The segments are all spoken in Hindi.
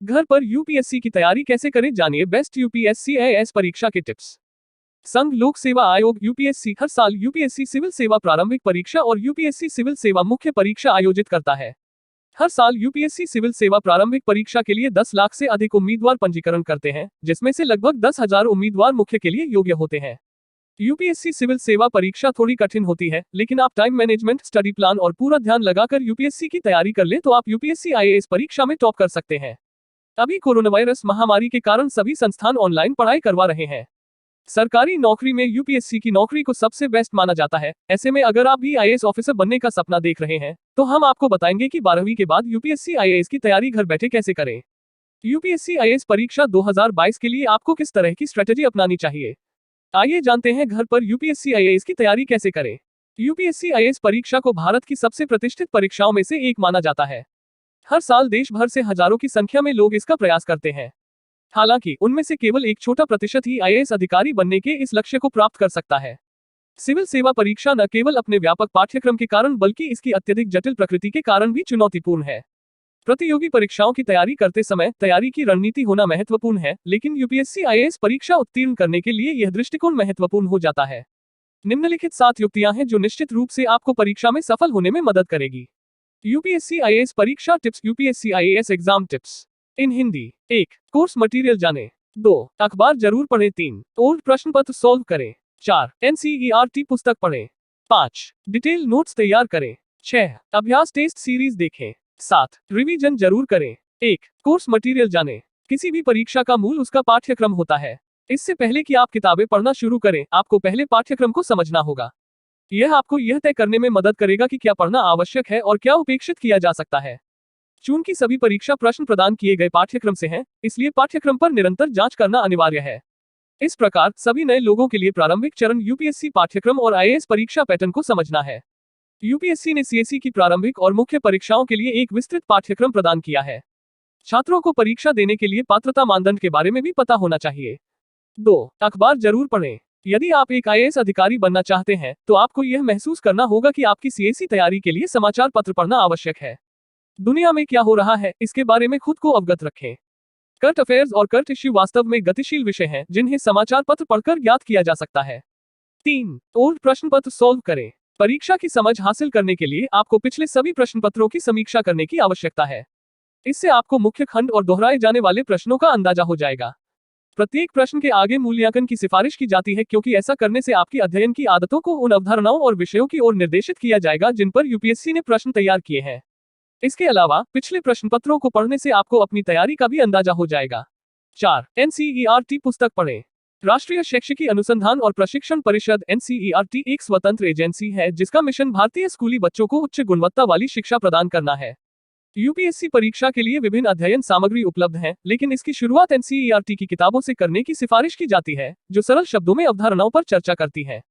घर पर यूपीएससी की तैयारी कैसे करें, जानिए बेस्ट यूपीएससी आईएएस परीक्षा के टिप्स। संघ लोक सेवा आयोग यूपीएससी हर साल यूपीएससी सिविल सेवा प्रारंभिक परीक्षा और यूपीएससी सिविल सेवा मुख्य परीक्षा आयोजित करता है। हर साल यूपीएससी सिविल सेवा प्रारंभिक परीक्षा के लिए 10 लाख से अधिक उम्मीदवार पंजीकरण करते हैं, जिसमें से लगभग 10,000 उम्मीदवार मुख्य के लिए योग्य होते हैं। यूपीएससी सिविल सेवा परीक्षा थोड़ी कठिन होती है, लेकिन आप टाइम मैनेजमेंट, स्टडी प्लान और पूरा ध्यान लगाकर यूपीएससी की तैयारी कर लें तो आप यूपीएससी आईएएस परीक्षा में टॉप कर सकते हैं। अभी कोरोना वायरस महामारी के कारण सभी संस्थान ऑनलाइन पढ़ाई करवा रहे हैं। सरकारी नौकरी में यूपीएससी की नौकरी को सबसे बेस्ट माना जाता है। ऐसे में अगर आप भी आईएएस ऑफिसर बनने का सपना देख रहे हैं तो हम आपको बताएंगे कि 12वीं के बाद यूपीएससी आईएएस की तैयारी घर बैठे कैसे करें। यूपीएससी आईएएस परीक्षा 2022 के लिए आपको किस तरह की स्ट्रेटेजी अपनानी चाहिए, आइए जानते हैं घर पर यूपीएससी आईएएस की तैयारी कैसे करें। यूपीएससी आईएएस परीक्षा को भारत की सबसे प्रतिष्ठित परीक्षाओं में से एक माना जाता है। हर साल देश भर से हजारों की संख्या में लोग इसका प्रयास करते हैं। हालांकि उनमें से केवल एक छोटा प्रतिशत ही आईएएस अधिकारी बनने के इस लक्ष्य को प्राप्त कर सकता है। सिविल सेवा परीक्षा न केवल अपने व्यापक पाठ्यक्रम के कारण बल्कि इसकी अत्यधिक जटिल प्रकृति के कारण भी चुनौतीपूर्ण है। प्रतियोगी परीक्षाओं की तैयारी करते समय तैयारी की रणनीति होना महत्वपूर्ण है, लेकिन यूपीएससी आईएएस परीक्षा उत्तीर्ण करने के लिए यह दृष्टिकोण महत्वपूर्ण हो जाता है। निम्नलिखित 7 युक्तियां हैं जो निश्चित रूप से आपको परीक्षा में सफल होने में मदद करेगी। यूपीएससी आईएएस परीक्षा tips. UPSC IAS exam tips इन हिंदी। 1. कोर्स मटेरियल जानें। 2. अखबार जरूर पढ़ें। 3. ओल्ड प्रश्न पत्र सॉल्व करें। 4. एनसीईआरटी पुस्तक पढ़ें। 5. डिटेल नोट्स तैयार करें। 6. अभ्यास टेस्ट सीरीज देखें। 7. रिवीजन जरूर करें। 1. कोर्स मटेरियल जानें। किसी भी परीक्षा का मूल उसका पाठ्यक्रम होता है। इससे पहले कि आप किताबें पढ़ना शुरू करें, आपको पहले पाठ्यक्रम को समझना होगा। यह आपको यह तय करने में मदद करेगा कि क्या पढ़ना आवश्यक है और क्या उपेक्षित किया जा सकता है। चूंकि सभी परीक्षा प्रश्न प्रदान किए गए पाठ्यक्रम से हैं, इसलिए पाठ्यक्रम पर निरंतर जांच करना अनिवार्य है। इस प्रकार सभी नए लोगों के लिए प्रारंभिक चरण यूपीएससी पाठ्यक्रम और आईएएस परीक्षा पैटर्न को समझना है। यूपीएससी ने सीएसई की प्रारंभिक और मुख्य परीक्षाओं के लिए एक विस्तृत पाठ्यक्रम प्रदान किया है। छात्रों को परीक्षा देने के लिए पात्रता मानदंड के बारे में भी पता होना चाहिए। 2. अखबार जरूर पढ़ें। यदि आप एक आईएएस अधिकारी बनना चाहते हैं तो आपको यह महसूस करना होगा कि आपकी सीएसई तैयारी के लिए समाचार पत्र पढ़ना आवश्यक है। दुनिया में क्या हो रहा है इसके बारे में खुद को अवगत रखें। करंट अफेयर्स और करंट इश्यू वास्तव में गतिशील विषय हैं जिन्हें समाचार पत्र पढ़कर ज्ञात किया जा सकता है। 3. ओल्ड प्रश्न पत्र सॉल्व करें। परीक्षा की समझ हासिल करने के लिए आपको पिछले सभी प्रश्न पत्रों की समीक्षा करने की आवश्यकता है। इससे आपको मुख्य खंड और दोहराए जाने वाले प्रश्नों का अंदाजा हो जाएगा। प्रत्येक प्रश्न के आगे मूल्यांकन की सिफारिश की जाती है, क्योंकि ऐसा करने से आपकी अध्ययन की आदतों को उन अवधारणाओं और विषयों की ओर निर्देशित किया जाएगा जिन पर यूपीएससी ने प्रश्न तैयार किए हैं। इसके अलावा पिछले प्रश्न पत्रों को पढ़ने से आपको अपनी तैयारी का भी अंदाजा हो जाएगा। 4. एनसीईआरटी पुस्तक पढ़ें। राष्ट्रीय शैक्षिकी अनुसंधान और प्रशिक्षण परिषद एनसीईआरटी एक स्वतंत्र एजेंसी है जिसका मिशन भारतीय स्कूली बच्चों को उच्च गुणवत्ता वाली शिक्षा प्रदान करना है। यूपीएससी परीक्षा के लिए विभिन्न अध्ययन सामग्री उपलब्ध है, लेकिन इसकी शुरुआत एनसीईआरटी की किताबों से करने की सिफारिश की जाती है जो सरल शब्दों में अवधारणाओं पर चर्चा करती है।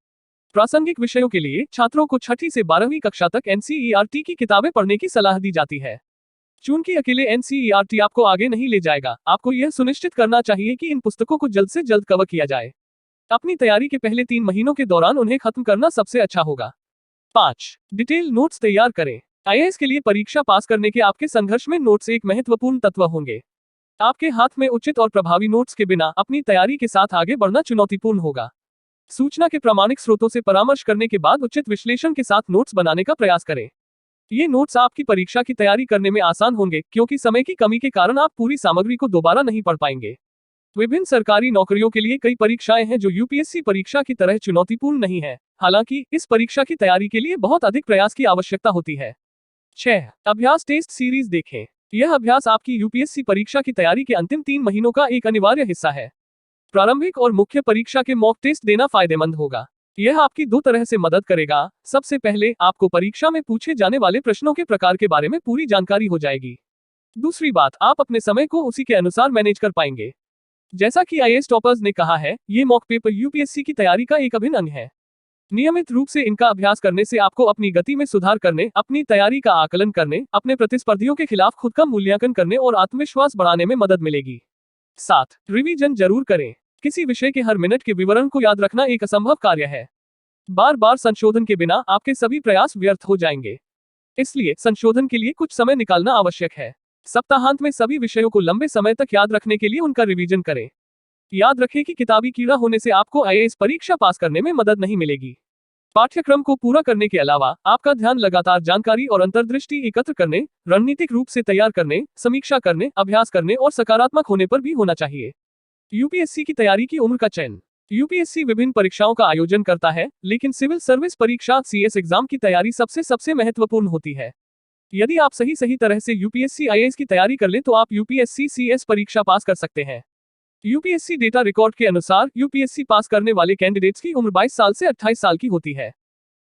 प्रासंगिक विषयों के लिए छात्रों को 6ठी से 12वीं कक्षा तक एनसीईआरटी की किताबें पढ़ने की सलाह दी जाती है। चूंकि अकेले एनसीईआरटी आपको आगे नहीं ले जाएगा, आपको यह सुनिश्चित करना चाहिए कि इन पुस्तकों को जल्द से जल्द कवर किया जाए। अपनी तैयारी के पहले 3 महीनों के दौरान उन्हें खत्म करना सबसे अच्छा होगा। 5. डिटेल नोट्स तैयार करें। आईएएस के लिए परीक्षा पास करने के आपके संघर्ष में नोट्स एक महत्वपूर्ण तत्व होंगे। आपके हाथ में उचित और प्रभावी नोट्स के बिना अपनी तैयारी के साथ आगे बढ़ना चुनौतीपूर्ण होगा। सूचना के प्रामाणिक स्रोतों से परामर्श करने के बाद उचित विश्लेषण के साथ नोट्स बनाने का प्रयास करें। ये नोट्स आपकी परीक्षा की तैयारी करने में आसान होंगे, क्योंकि समय की कमी के कारण आप पूरी सामग्री को दोबारा नहीं पढ़ पाएंगे। विभिन्न सरकारी नौकरियों के लिए कई परीक्षाएं हैं जो यूपीएससी परीक्षा की तरह चुनौतीपूर्ण नहीं है। हालांकि इस परीक्षा की तैयारी के लिए बहुत अधिक प्रयास की आवश्यकता होती है। 6. अभ्यास टेस्ट सीरीज देखें। यह अभ्यास आपकी यूपीएससी परीक्षा की तैयारी के अंतिम 3 महीनों का एक अनिवार्य हिस्सा है। प्रारंभिक और मुख्य परीक्षा के मॉक टेस्ट देना फायदेमंद होगा। यह आपकी 2 तरह से मदद करेगा। सबसे पहले आपको परीक्षा में पूछे जाने वाले प्रश्नों के प्रकार के बारे में पूरी जानकारी हो जाएगी। दूसरी बात, आप अपने समय को उसी के अनुसार मैनेज कर पाएंगे। जैसा कि आईएएस टॉपर्स ने कहा है, ये मॉक पेपर यूपीएससी की तैयारी का एक अभिन्न अंग है। नियमित रूप से इनका अभ्यास करने से आपको अपनी गति में सुधार करने, अपनी तैयारी का आकलन करने, अपने प्रतिस्पर्धियों के खिलाफ खुद का मूल्यांकन करने और आत्मविश्वास बढ़ाने में मदद मिलेगी। 7. रिवीजन जरूर करें। किसी विषय के हर मिनट के विवरण को याद रखना एक असंभव कार्य है। बार बार संशोधन के बिना आपके सभी प्रयास व्यर्थ हो जाएंगे। इसलिए संशोधन के लिए कुछ समय निकालना आवश्यक है। सप्ताहांत में सभी विषयों को लंबे समय तक याद रखने के लिए उनका रिवीजन करें। याद रखें कि किताबी कीड़ा होने से आपको आईएएस परीक्षा पास करने में मदद नहीं मिलेगी। पाठ्यक्रम को पूरा करने के अलावा आपका ध्यान लगातार जानकारी और अंतर्दृष्टि एकत्र करने, रणनीतिक रूप से तैयार करने, समीक्षा करने, अभ्यास करने और सकारात्मक होने पर भी होना चाहिए। यूपीएससी की तैयारी की उम्र का चयन। यूपीएससी विभिन्न परीक्षाओं का आयोजन करता है, लेकिन सिविल सर्विस परीक्षा सीएस एग्जाम की तैयारी सबसे महत्वपूर्ण होती है। यदि आप सही तरह से यूपीएससी आईएएस की तैयारी कर लें तो आप यूपीएससी सीएस परीक्षा पास कर सकते हैं। यूपीएससी डेटा रिकॉर्ड के अनुसार यूपीएससी पास करने वाले कैंडिडेट्स की उम्र 22 साल से 28 साल की होती है।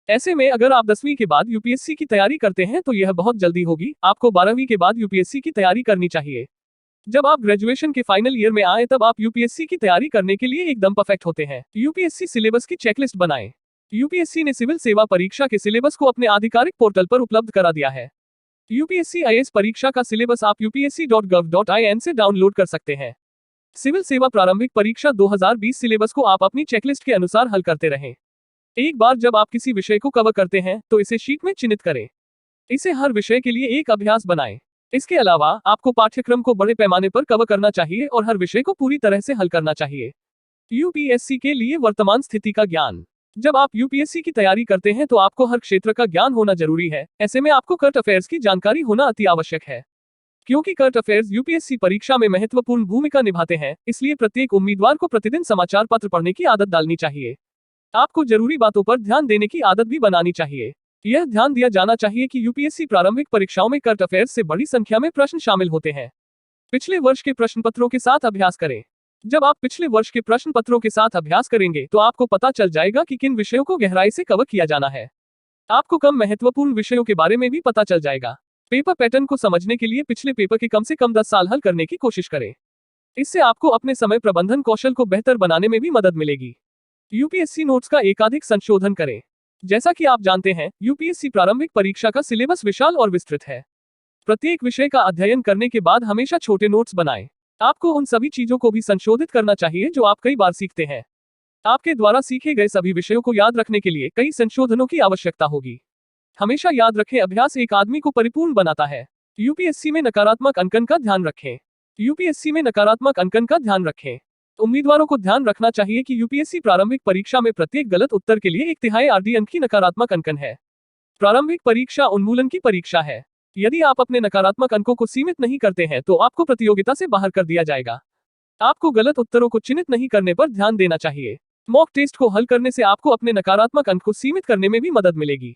ऐसे में अगर आप 10वीं के बाद यूपीएससी की तैयारी करते हैं तो यह बहुत जल्दी होगी। आपको 12वीं के बाद यूपीएससी की तैयारी करनी चाहिए। जब आप ग्रेजुएशन के फाइनल ईयर में आए तब आप यूपीएससी की तैयारी करने के लिए एकदम परफेक्ट होते हैं। यूपीएससी सिलेबस की चेकलिस्ट बनाएं। यूपीएससी ने सिविल सेवा परीक्षा के सिलेबस को अपने आधिकारिक पोर्टल पर उपलब्ध करा दिया है। यूपीएससी आईएएस परीक्षा का सिलेबस आप upsc.gov.in से डाउनलोड कर सकते हैं। सिविल सेवा प्रारंभिक परीक्षा 2020 सिलेबस को आप अपनी चेकलिस्ट के अनुसार हल करते रहें। एक बार जब आप किसी विषय को कवर करते हैं तो इसे शीट में चिन्हित करें। इसे हर विषय के लिए एक अभ्यास बनाएं। इसके अलावा आपको पाठ्यक्रम को बड़े पैमाने पर कवर करना चाहिए और हर विषय को पूरी तरह से हल करना चाहिए। यूपीएससी के लिए वर्तमान स्थिति का ज्ञान। जब आप यूपीएससी की तैयारी करते हैं तो आपको हर क्षेत्र का ज्ञान होना जरूरी है। ऐसे में आपको करंट अफेयर्स की जानकारी होना अति आवश्यक है। क्योंकि करंट अफेयर्स यूपीएससी परीक्षा में महत्वपूर्ण भूमिका निभाते हैं, इसलिए प्रत्येक उम्मीदवार को प्रतिदिन समाचार पत्र पढ़ने की आदत डालनी चाहिए। आपको जरूरी बातों पर ध्यान देने की आदत भी बनानी चाहिए। यह ध्यान दिया जाना चाहिए कि यूपीएससी प्रारंभिक परीक्षाओं में करंट अफेयर्स से बड़ी संख्या में प्रश्न शामिल होते हैं। पिछले वर्ष के प्रश्न पत्रों के साथ अभ्यास करें। जब आप पिछले वर्ष के प्रश्न पत्रों के साथ अभ्यास करेंगे तो आपको पता चल जाएगा कि किन विषयों को गहराई से कवर किया जाना है। आपको कम महत्वपूर्ण विषयों के बारे में भी पता चल जाएगा। पेपर पैटर्न को समझने के लिए पिछले पेपर के कम से कम 10 साल हल करने की कोशिश करें। इससे आपको अपने समय प्रबंधन कौशल को बेहतर बनाने में भी मदद मिलेगी। यूपीएससी नोट्स का एकाधिक संशोधन करें। जैसा कि आप जानते हैं, यूपीएससी प्रारंभिक परीक्षा का सिलेबस विशाल और विस्तृत है। प्रत्येक विषय का अध्ययन करने के बाद हमेशा छोटे नोट्स बनाएं। आपको उन सभी चीजों को भी संशोधित करना चाहिए जो आप कई बार सीखते हैं। आपके द्वारा सीखे गए सभी विषयों को याद रखने के लिए कई संशोधनों की आवश्यकता होगी। हमेशा याद रखें, अभ्यास एक आदमी को परिपूर्ण बनाता है। यूपीएससी में नकारात्मक अंकन का ध्यान रखें। यूपीएससी में नकारात्मक अंकन का ध्यान रखें। उम्मीदवारों को ध्यान रखना चाहिए कि यूपीएससी प्रारंभिक परीक्षा में प्रत्येक गलत उत्तर के लिए 1/3 आरडी अंक की नकारात्मक अंकन है। प्रारंभिक परीक्षा उन्मूलन की परीक्षा है। यदि आप अपने नकारात्मक अंकों को सीमित नहीं करते हैं तो आपको प्रतियोगिता से बाहर कर दिया जाएगा। आपको गलत उत्तरों को चिन्हित नहीं करने पर ध्यान देना चाहिए। मॉक टेस्ट को हल करने से आपको अपने नकारात्मक अंक को सीमित करने में भी मदद मिलेगी।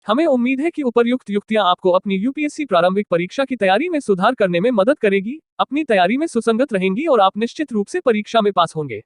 हमें उम्मीद है कि उपर्युक्त युक्तियां आपको अपनी यूपीएससी प्रारंभिक परीक्षा की तैयारी में सुधार करने में मदद करेगी, अपनी तैयारी में सुसंगत रहेंगी और आप निश्चित रूप से परीक्षा में पास होंगे।